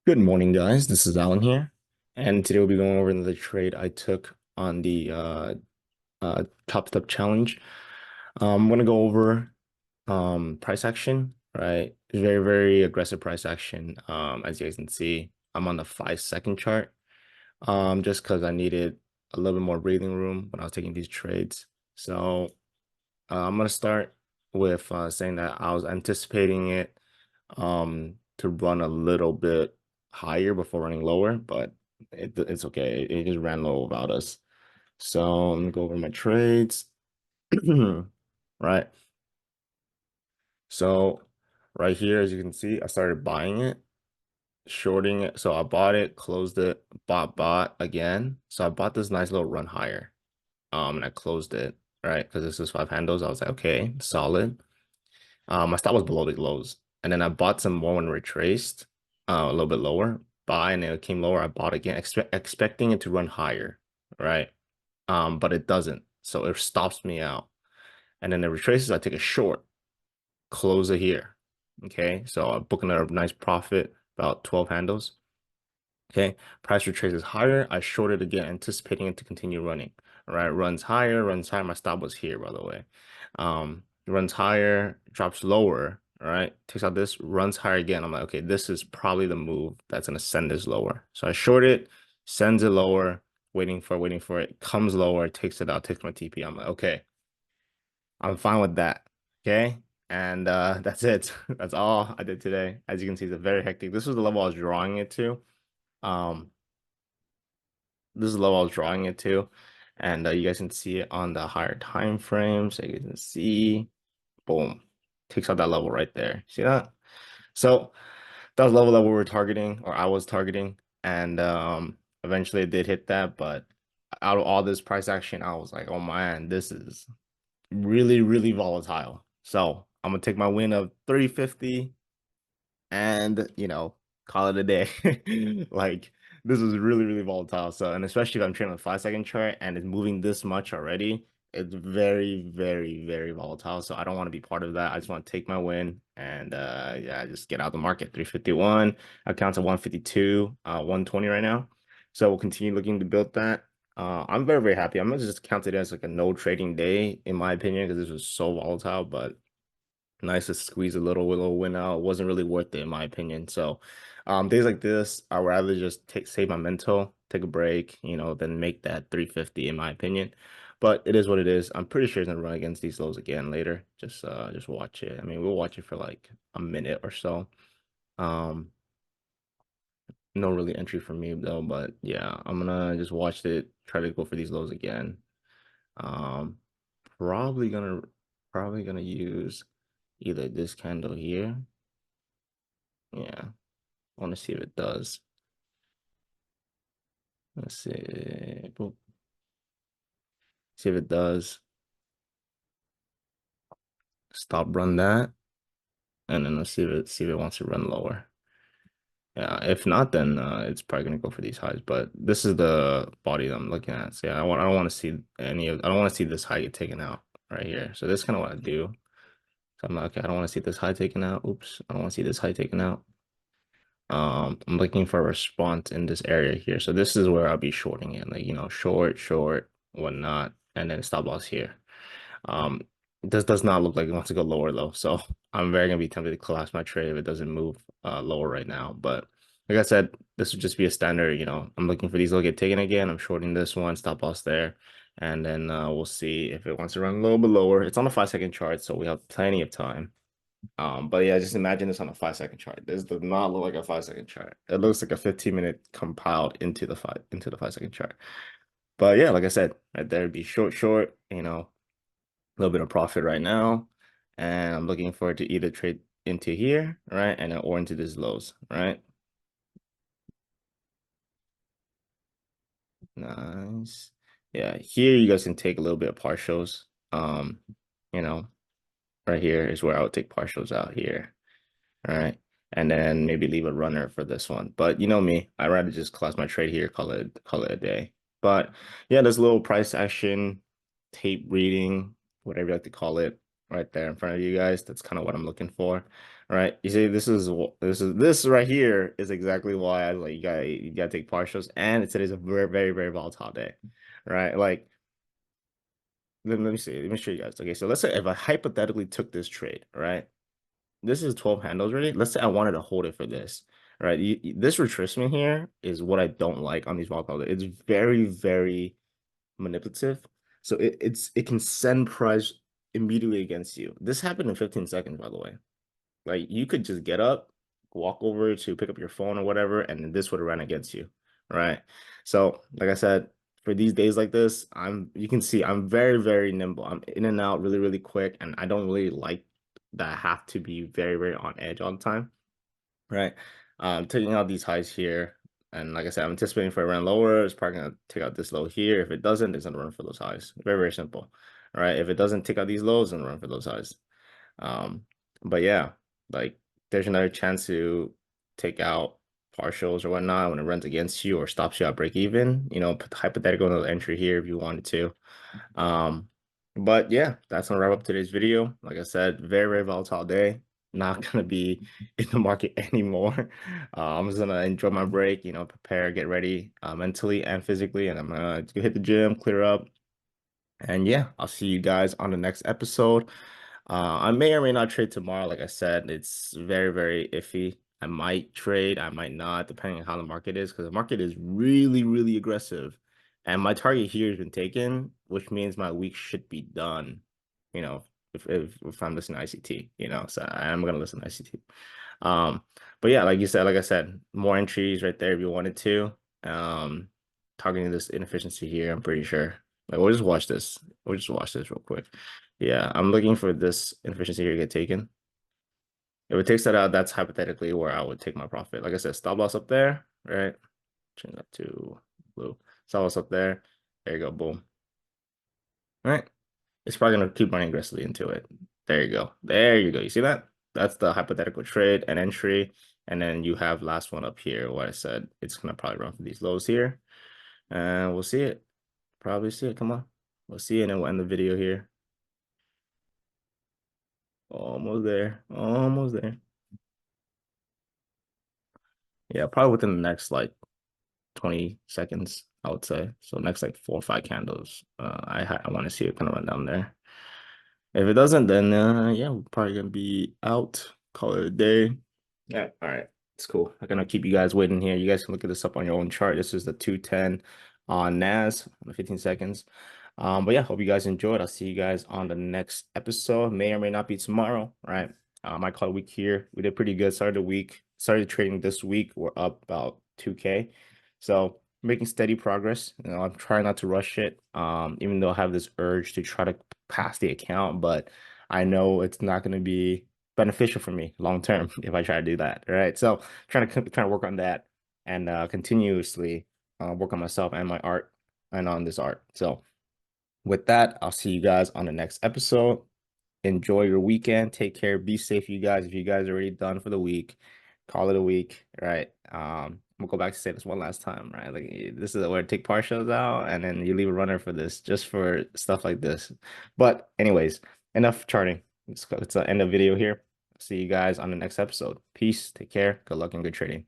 Good morning, guys. This is Alan here, and today we'll be going over the trade I took on the Topstep challenge. I'm gonna go over price action, right? Very, very aggressive price action. As you guys can see, I'm on the 5 second chart. Just because I needed a little bit more breathing room when I was taking these trades. So I'm gonna start with saying that I was anticipating it to run a little bit higher before running lower, but it's okay. It just ran low without us. So I'm gonna go over my trades. Right. So right here, as you can see, I started buying it, shorting it. So I bought it, closed it, bought again. So I bought this nice little run higher. And I closed it, right? Because this is 5 handles. I was like, okay, solid. My stop was below the lows. And then I bought some more when retraced, a little bit lower. Buy and it came lower. I bought again, expecting it to run higher, right? But it doesn't. So it stops me out. And then it retraces, I take a short, close it here. Okay. So I'm booking a nice profit, about 12 handles. Okay, price retraces higher. I shorted again, anticipating it to continue running. All right, runs higher, runs higher. My stop was here, by the way. Runs higher, drops lower. All right, takes out this, runs higher again. I'm like, okay, this is probably the move that's gonna send this lower. So I short it, sends it lower, waiting for it, comes lower, takes it out, takes my TP. I'm like, okay, I'm fine with that. Okay. And that's it. That's all I did today. As you can see, it's very hectic. This was the level I was drawing it to. Um, this is the level I was drawing it to, and you guys can see it on the higher time frame. So you can see, boom, takes out that level right there. See that? So that was the level that we were targeting, or I was targeting, and eventually it did hit that. But out of all this price action, I was like, oh man, this is really, really volatile. So I'm gonna take my win of 350 and call it a day. Like this is really, really volatile. So, and especially if I'm trading a 5 second chart and it's moving this much already, it's very, very, very volatile. So I don't want to be part of that. I just want to take my win and yeah, just get out of the market. 351, accounts at 152, 120 right now. So we'll continue looking to build that. I'm very, very happy. I'm gonna just count it as like a no trading day, in my opinion, because this was so volatile, but nice to squeeze a little win out. It wasn't really worth it in my opinion. So days like this, I'd rather just save my mental, take a break, than make that 350 in my opinion. But it is what it is. I'm pretty sure it's gonna run against these lows again later. Just watch it. I mean, we'll watch it for like a minute or so. Um, no really entry for me though, but yeah, I'm gonna just watch it, try to go for these lows again. Um, probably gonna probably gonna use either this candle here. Yeah, I want to see if it does. Let's see. Boop. See if it does. Stop run that. And then let's see if it wants to run lower. Yeah, if not, then it's probably gonna go for these highs. But this is the body that I'm looking at. So yeah, I don't want to see I don't want to see this high get taken out right here. So this is kind of what I do. So I'm like, okay, I don't want to see this high taken out. Oops, I don't want to see this high taken out. I'm looking for a response in this area here. So this is where I'll be shorting it, like, short, whatnot, and then stop loss here. Um, this does not look like it wants to go lower though. So I'm very gonna be tempted to collapse my trade if it doesn't move lower right now. But like I said, this would just be a standard, I'm looking for these to get taken again. I'm shorting this one, stop loss there. And then we'll see if it wants to run a little bit lower. It's on a 5 second chart, so we have plenty of time. But yeah, just imagine this on a 5 second chart. This does not look like a 5 second chart. It looks like a 15-minute compiled into the 5 second chart. But yeah, like I said, right there would be short, a little bit of profit right now. And I'm looking forward to either trade into here, right? And then or into these lows, right? Nice. Yeah, here you guys can take a little bit of partials. You know, right here is where I would take partials out here. All right. And then maybe leave a runner for this one. But you know me, I'd rather just close my trade here, call it a day. But yeah, there's a little price action, tape reading, whatever you like to call it, right there in front of you guys. That's kind of what I'm looking for. right? You see, this right here is exactly why I was like you gotta take partials, and today's a very very very volatile day, right? Like let me see, let me show you guys. Okay, so let's say if I hypothetically took this trade, right? This is 12 handles already. Let's say I wanted to hold it for this, right? This retracement here is what I don't like on these volatile days. It's very very manipulative, so it can send price immediately against you. This happened in 15 seconds, by the way. Like you could just get up, walk over to pick up your phone or whatever, and this would have run against you, right? So, like I said, for these days like this, you can see I'm very, very nimble. I'm in and out really, really quick, and I don't really like that I have to be very, very on edge all the time, right? Taking out these highs here, and like I said, I'm anticipating for a run lower. It's probably gonna take out this low here. If it doesn't, it's gonna run for those highs. Very, very simple, right? If it doesn't take out these lows, then run for those highs. Um, but yeah, like there's another chance to take out partials or whatnot when it runs against you or stops you at break even. Put the hypothetical entry here if you wanted to. Um, but yeah, that's gonna wrap up today's video. Like I said, very, very volatile day. Not gonna be in the market anymore. I'm just gonna enjoy my break, prepare, get ready mentally and physically, and I'm gonna hit the gym, clear up, and yeah, I'll see you guys on the next episode. I may or may not trade tomorrow. Like I said, it's very, very iffy. I might trade, I might not, depending on how the market is, because the market is really, really aggressive. And my target here has been taken, which means my week should be done, you know, if I'm listening to ICT, so I am gonna listen to ICT. Um, but yeah, like I said, more entries right there if you wanted to. Um, Targeting this inefficiency here, I'm pretty sure. Like we'll just watch this. We'll just watch this real quick. Yeah, I'm looking for this inefficiency here to get taken. If it takes that out, that's hypothetically where I would take my profit. Like I said, stop loss up there, right? Change that to blue. Stop loss up there. There you go, boom. All right. It's probably gonna keep running aggressively into it. There you go. There you go. You see that? That's the hypothetical trade and entry. And then you have last one up here where I said it's gonna probably run for these lows here. And we'll see it. Probably see it. Come on. We'll see it and we'll end the video here. Almost there. Almost there. Yeah, probably within the next like 20 seconds, I would say. So next like 4 or 5 candles. I want to see it kind of run down there. If it doesn't, then yeah, we're probably gonna be out. Call it a day. Yeah, all right. It's cool. I'm gonna keep you guys waiting here. You guys can look at this up on your own chart. This is the 210 on NAS on the 15 seconds. But yeah, hope you guys enjoyed. I'll see you guys on the next episode. May or may not be tomorrow, right? I call it week here. We did pretty good. Started the week, started trading this week. We're up about 2K. So making steady progress. I'm trying not to rush it. Even though I have this urge to try to pass the account, but I know it's not going to be beneficial for me long term if I try to do that. Right. So trying to work on that and continuously work on myself and my art and on this art. So with that, I'll see you guys on the next episode. Enjoy your weekend. Take care. Be safe, you guys. If you guys are already done for the week, call it a week, right? I'm gonna go back to say this one last time, right? Like this is where I take partials out and then you leave a runner for this, just for stuff like this. But anyways, enough charting. It's the end of the video here. See you guys on the next episode. Peace. Take care. Good luck and good trading.